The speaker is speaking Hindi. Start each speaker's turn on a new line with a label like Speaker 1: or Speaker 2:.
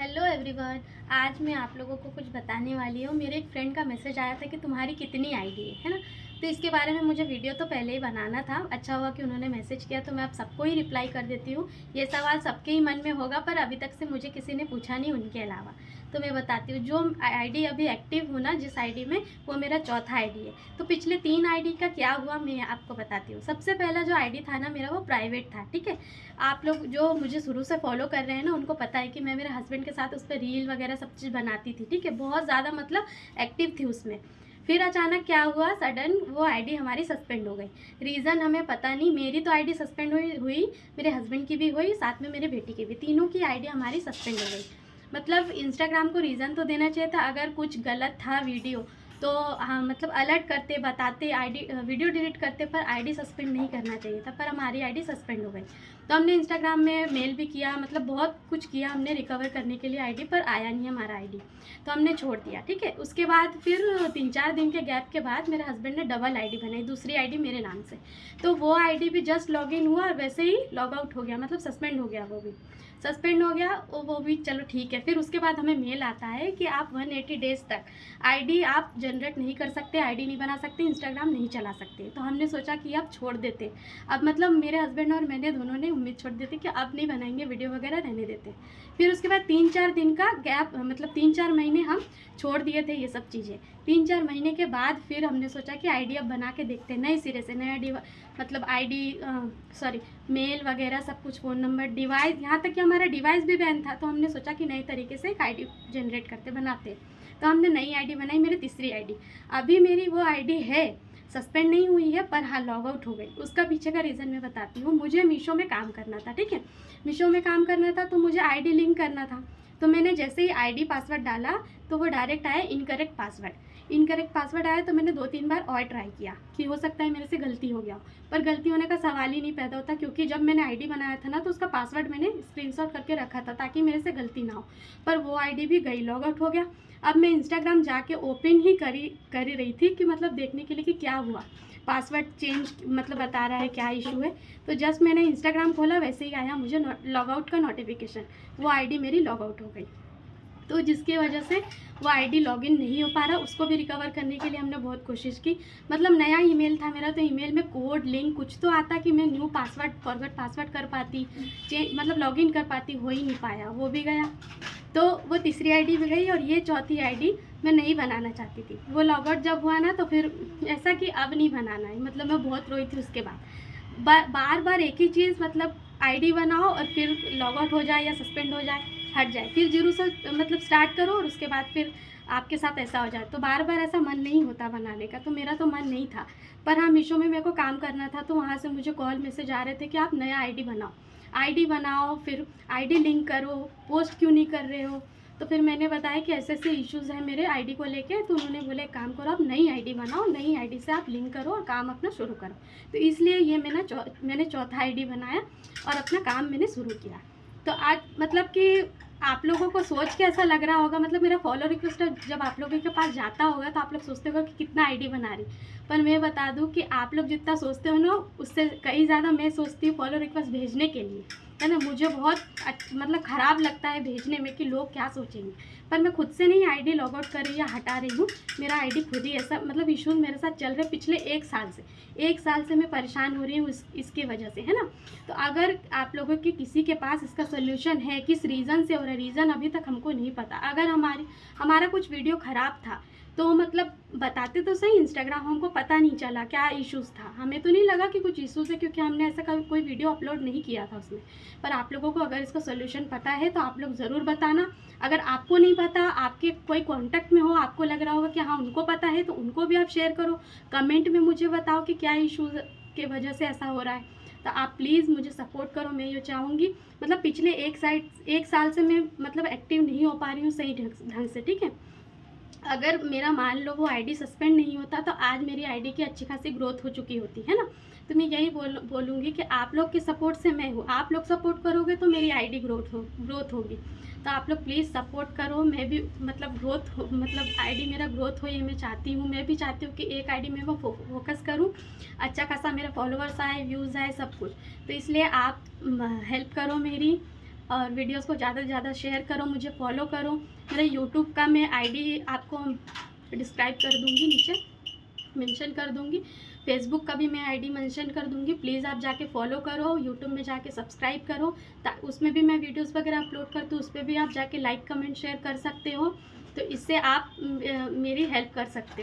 Speaker 1: Hello everyone. आज मैं आप लोगों को कुछ बताने वाली हूँ। मेरे एक फ्रेंड का मैसेज आया था कि तुम्हारी कितनी आईडी है ना। तो इसके बारे में मुझे वीडियो तो पहले ही बनाना था। अच्छा हुआ कि उन्होंने मैसेज किया तो मैं आप सबको ही रिप्लाई कर देती हूँ। ये सवाल सबके ही मन में होगा पर अभी तक से मुझे किसी ने पूछा नहीं उनके अलावा। तो मैं बताती हूँ, जो आईडी अभी एक्टिव हूँ ना, जिस आईडी में, वो मेरा चौथा आईडी है। तो पिछले 3 आईडी का क्या हुआ मैं आपको बताती हूँ। सबसे पहला जो आईडी था ना मेरा, वो प्राइवेट था, ठीक है। आप लोग जो मुझे शुरू से फॉलो कर रहे हैं ना, उनको पता है कि मैं मेरे हस्बैंड के साथ उस पर रील वगैरह सब चीज़ बनाती थी, ठीक है। बहुत ज़्यादा मतलब एक्टिव थी उसमें। फिर अचानक क्या हुआ, सडन वो आईडी हमारी सस्पेंड हो गई। रीज़न हमें पता नहीं। मेरी तो आईडी सस्पेंड हुई, मेरे हस्बैंड की भी हुई, साथ में मेरे बेटी की भी, तीनों की आईडी हमारी सस्पेंड हो गई। मतलब इंस्टाग्राम को रीज़न तो देना चाहिए था। अगर कुछ गलत था वीडियो तो हाँ, मतलब अलर्ट करते, बताते, आईडी वीडियो डिलीट करते, पर आईडी सस्पेंड नहीं करना चाहिए था। पर हमारी आईडी सस्पेंड हो गई। तो हमने इंस्टाग्राम में मेल भी किया, मतलब बहुत कुछ किया हमने रिकवर करने के लिए आईडी, पर आया नहीं हमारा आईडी। तो हमने छोड़ दिया, ठीक है। उसके बाद फिर 3-4 दिन के गैप के बाद मेरे हस्बैंड ने डबल आईडी बनाई, दूसरी आईडी मेरे नाम से। तो वो आईडी भी जस्ट लॉग इन हुआ और वैसे ही लॉग आउट हो गया, मतलब सस्पेंड हो गया, वो भी सस्पेंड हो गया। वो भी चलो ठीक है। फिर उसके बाद हमें मेल आता है कि आप 180 डेज़ तक आईडी आप जनरेट नहीं कर सकते, आईडी नहीं बना सकते, इंस्टाग्राम नहीं चला सकते। तो हमने सोचा कि अब छोड़ देते। अब मतलब मेरे हस्बैंड और मैंने दोनों ने उम्मीद छोड़ देते कि अब नहीं बनाएंगे, वीडियो वगैरह रहने देते। फिर उसके बाद 3-4 दिन का गैप, मतलब 3-4 महीने हम छोड़ दिए थे ये सब चीज़ें। 3-4 महीने के बाद फिर हमने सोचा कि आईडी अब बना के देखते हैं नए सिरे से, नया मतलब आईडी, सॉरी, मेल वगैरह सब कुछ, फ़ोन नंबर, डिवाइस, यहाँ तक कि हमारा डिवाइस भी बैन था। तो हमने सोचा कि नए तरीके से एक आईडी जनरेट करते, बनाते। तो हमने नई आईडी बनाई, मेरी तीसरी आईडी। अभी मेरी वो आईडी है, सस्पेंड नहीं हुई है, पर हाँ लॉग आउट हो गई। उसका पीछे का रीज़न मैं बताती हूँ। मुझे मीशो में काम करना था, ठीक है। मीशो में काम करना था तो मुझे आईडी लिंक करना था। तो मैंने जैसे ही आईडी पासवर्ड डाला तो वो डायरेक्ट आया इनकरेक्ट पासवर्ड। इनकरेक्ट पासवर्ड आया तो मैंने 2-3 बार और ट्राई किया कि हो सकता है मेरे से गलती हो गया, पर गलती होने का सवाल ही नहीं पैदा होता, क्योंकि जब मैंने आईडी बनाया था ना तो उसका पासवर्ड मैंने स्क्रीनशॉट करके रखा था ताकि मेरे से गलती ना हो। पर वो आईडी भी गई, लॉग आउट हो गया। अब मैं इंस्टाग्राम जाके ओपन ही करी रही थी कि मतलब देखने के लिए कि क्या हुआ, पासवर्ड चेंज मतलब बता रहा है, क्या इशू है। तो जस्ट मैंने इंस्टाग्राम खोला, वैसे ही आया मुझे लॉग आउट का नोटिफिकेशन। वो आईडी मेरी लॉग आउट हो गई। तो जिसकी वजह से वो आईडी लॉगिन नहीं हो पा रहा। उसको भी रिकवर करने के लिए हमने बहुत कोशिश की। मतलब नया ईमेल था मेरा, तो ईमेल में कोड लिंक कुछ तो आता कि मैं न्यू पासवर्ड, फॉरगॉट पासवर्ड कर पाती, मतलब लॉगिन कर पाती, हो ही नहीं पाया, वो भी गया। तो वो तीसरी आईडी भी गई और ये चौथी आईडी मैं नहीं बनाना चाहती थी। वो लॉग आउट जब हुआ ना तो फिर ऐसा कि अब नहीं बनाना है, मतलब मैं बहुत रोई थी उसके बाद। बार बार एक ही चीज़, मतलब आईडी बनाओ और फिर लॉग आउट हो जाए या सस्पेंड हो जाए, हट जाए, फिर जीरो से मतलब स्टार्ट करो और उसके बाद फिर आपके साथ ऐसा हो जाए। तो बार बार ऐसा मन नहीं होता बनाने का, तो मेरा तो मन नहीं था। पर हाँ, मीशो में मेरे को काम करना था तो वहाँ से मुझे कॉल मैसेज आ रहे थे कि आप नया आईडी बनाओ, फिर आईडी लिंक करो, पोस्ट क्यों नहीं कर रहे हो। तो फिर मैंने बताया कि ऐसे ऐसे इश्यूज़ हैं मेरे आईडी को लेके। तो उन्होंने बोले एक काम करो, आप नई आईडी बनाओ, नई आईडी से आप लिंक करो और काम अपना शुरू करो। तो इसलिए ये मैंने चौथा आईडी बनाया और अपना काम मैंने शुरू किया। तो आज मतलब कि आप लोगों को सोच के ऐसा लग रहा होगा, मतलब मेरा फॉलो रिक्वेस्ट जब आप लोगों के पास जाता होगा तो आप लोग सोचते हो कि कितना आईडी बना रही। पर मैं बता दूं कि आप लोग जितना सोचते हो ना, उससे कहीं ज़्यादा मैं सोचती हूँ फॉलो रिक्वेस्ट भेजने के लिए, है ना। मुझे बहुत मतलब ख़राब लगता है भेजने में कि लोग क्या सोचेंगे। पर मैं खुद से नहीं आईडी लॉग आउट कर रही या हटा रही हूँ। मेरा आईडी खुद ही ऐसा, मतलब इशूज़ मेरे साथ चल रहे पिछले 1 साल से मैं परेशान हो रही हूँ इसकी वजह से, है ना। तो अगर आप लोगों के किसी के पास इसका सोल्यूशन है, किस रीज़न से हो रहा है, रीज़न अभी तक हमको नहीं पता। अगर हमारा कुछ वीडियो ख़राब था तो मतलब बताते तो सही, इंस्टाग्राम हमको पता नहीं चला क्या इश्यूज़ था। हमें तो नहीं लगा कि कुछ इश्यूज़ है, क्योंकि हमने ऐसा कोई वीडियो अपलोड नहीं किया था उसमें। पर आप लोगों को अगर इसका सोल्यूशन पता है तो आप लोग ज़रूर बताना। अगर आपको नहीं पता, आपके कोई कॉन्टैक्ट में हो, आपको लग रहा होगा कि हाँ उनको पता है, तो उनको भी आप शेयर करो, कमेंट में मुझे बताओ कि क्या इशूज़ के वजह से ऐसा हो रहा है। तो आप प्लीज़ मुझे सपोर्ट करो, मैं ये चाहूँगी। मतलब पिछले 1 साल से मैं मतलब एक्टिव नहीं हो पा रही हूँ सही ढंग से, ठीक है। अगर मेरा मान लो वो आईडी सस्पेंड नहीं होता तो आज मेरी आईडी की अच्छी खासी ग्रोथ हो चुकी होती, है ना। तो मैं यही बोलूँगी कि आप लोग के सपोर्ट से मैं हूँ, आप लोग सपोर्ट करोगे तो मेरी आईडी ग्रोथ होगी। तो आप लोग प्लीज़ सपोर्ट करो। मैं भी मतलब मतलब आईडी मेरा ग्रोथ हो, ये मैं चाहती हूँ। मैं भी चाहती हूँ कि एक आईडी में मैं फोकस करूँ, अच्छा खासा मेरा फॉलोअर्स आए, व्यूज़ आए, सब कुछ। तो इसलिए आप हेल्प करो मेरी। और वीडियोस को ज़्यादा से ज़्यादा शेयर करो, मुझे फॉलो करो। मेरे यूट्यूब का मैं आईडी आपको डिस्क्राइब कर दूँगी, नीचे मेंशन कर दूँगी। फेसबुक का भी मैं आईडी मेंशन कर दूँगी, प्लीज़ आप जाके फॉलो करो। यूट्यूब में जाके सब्सक्राइब करो, उसमें भी मैं वीडियोस वगैरह अपलोड करती हूँ, उस पर भी आप जाके लाइक कमेंट शेयर कर सकते हो। तो इससे आप मेरी हेल्प कर सकते हो।